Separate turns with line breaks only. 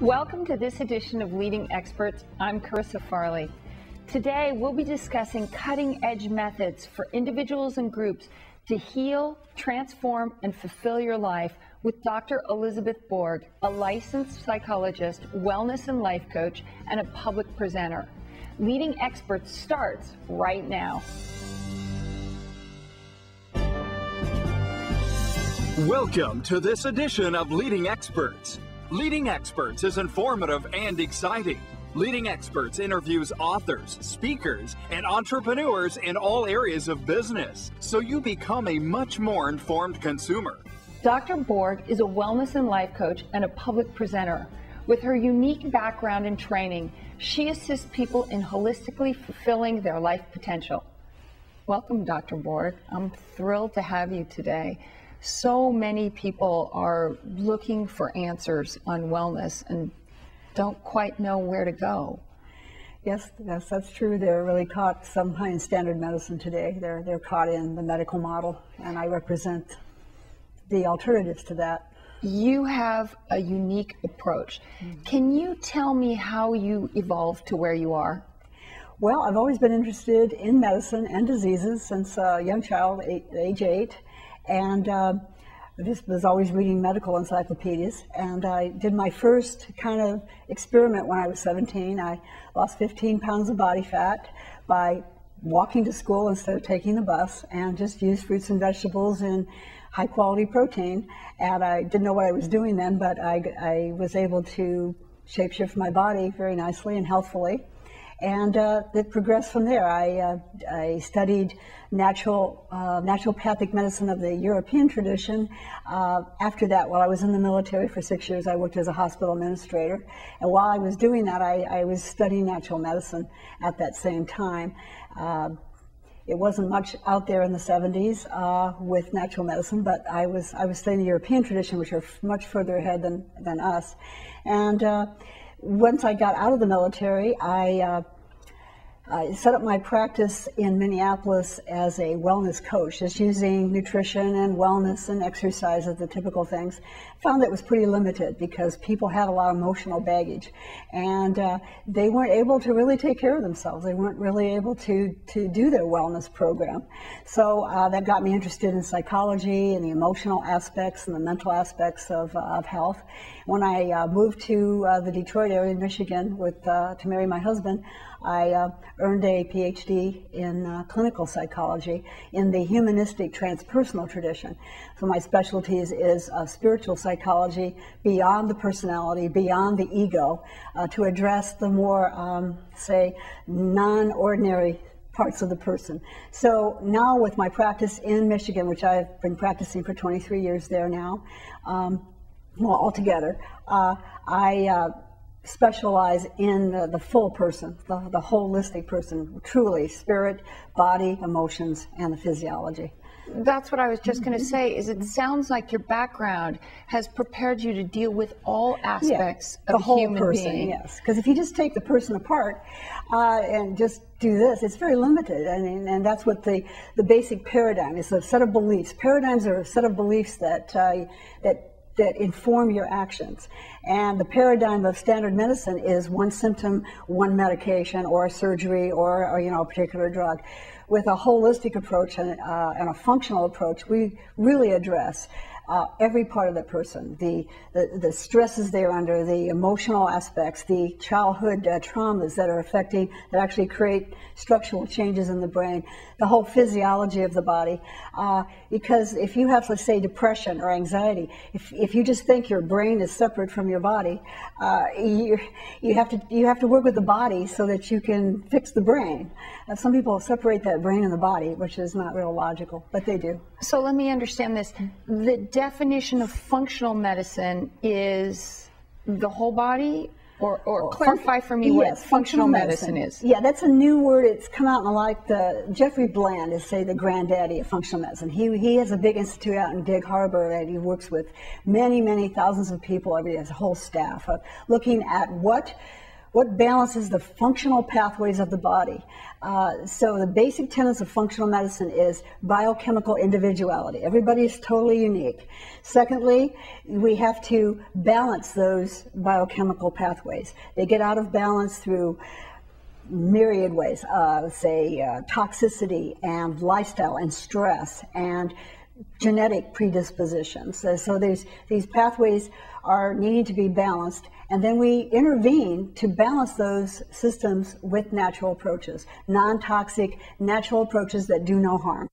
Welcome to this edition of Leading Experts. I'm Carissa Farley. Today we'll be discussing cutting-edge methods for individuals and groups to heal, transform, and fulfill your life with Dr. Elizabeth Borg, a licensed psychologist, wellness and life coach, and a public presenter. Leading Experts starts right now.
Welcome to this edition of Leading Experts. Leading Experts is informative and exciting. Leading Experts interviews authors, speakers, and entrepreneurs in all areas of business, so you become a much more informed consumer.
Dr. Borg is a wellness and life coach and a public presenter. With her unique background and training, she assists people in holistically fulfilling their life potential. Welcome, Dr. Borg. I'm thrilled to have you today. So many people are looking for answers on wellness and don't quite know where to go.
Yes, that's true. They're really caught somehow in standard medicine today. They're caught in the medical model, and I represent the alternatives to that.
You have a unique approach. Can you tell me how you evolved to where you are?
Well, I've always been interested in medicine and diseases since a young child, age 8. And just was always reading medical encyclopedias. And I did my first kind of experiment when I was 17. I lost 15 pounds of body fat by walking to school instead of taking the bus, and just used fruits and vegetables and high quality protein. And I didn't know what I was doing then, but I was able to shapeshift my body very nicely and healthfully. And it progressed from there. I studied naturopathic medicine of the European tradition. After that, while I was in the military for 6 years, I worked as a hospital administrator. And while I was doing that, I was studying natural medicine at that same time. It wasn't much out there in the 70s with natural medicine, but I was studying the European tradition, which are much further ahead than us. And once I got out of the military, I set up my practice in Minneapolis as a wellness coach, just using nutrition and wellness and exercise as the typical things. Found that it was pretty limited because people had a lot of emotional baggage, and they weren't able to really take care of themselves. They weren't really able to do their wellness program. So that got me interested in psychology and the emotional aspects and the mental aspects of health. When I moved to the Detroit area in Michigan to marry my husband, I earned a PhD in clinical psychology in the humanistic transpersonal tradition. So my specialty is spiritual psychology beyond the personality, beyond the ego, to address the more, say, non-ordinary parts of the person. So now with my practice in Michigan, which I've been practicing for 23 years there now, well, altogether, I specialize in the full person, the holistic person, truly spirit, body, emotions, and the physiology.
That's what I was just going to say, is it sounds like your background has prepared you to deal with all aspects of
the whole
human
person,
being.
yes. Because if you just take the person apart and just do this, it's very limited. And that's what the basic paradigm is, a set of beliefs. Paradigms are a set of beliefs that inform your actions. And the paradigm of standard medicine is one symptom, one medication, or a surgery, or a particular drug. With a holistic approach and a functional approach, we really address every part of the person, the stresses they're under, the emotional aspects, the childhood traumas that are affecting, that actually create structural changes in the brain, the whole physiology of the body. Because if you have, let's say, depression or anxiety, if you just think your brain is separate from your body, you have to work with the body so that you can fix the brain. Some people separate that brain and the body, which is not real logical, but they do.
So let me understand this. The definition of functional medicine is the whole body, or clarify for me what functional medicine is.
Yeah, that's a new word. It's come out in like Jeffrey Bland is, say, the granddaddy of functional medicine. He has a big institute out in Dig Harbor that he works with many thousands of people every day, his whole staff, looking at what what balances the functional pathways of the body. So the basic tenets of functional medicine is biochemical individuality. Everybody is totally unique. Secondly, we have to balance those biochemical pathways. They get out of balance through myriad ways, toxicity and lifestyle and stress and genetic predispositions. So these pathways are needing to be balanced, and then we intervene to balance those systems with natural approaches, non-toxic, natural approaches that do no harm.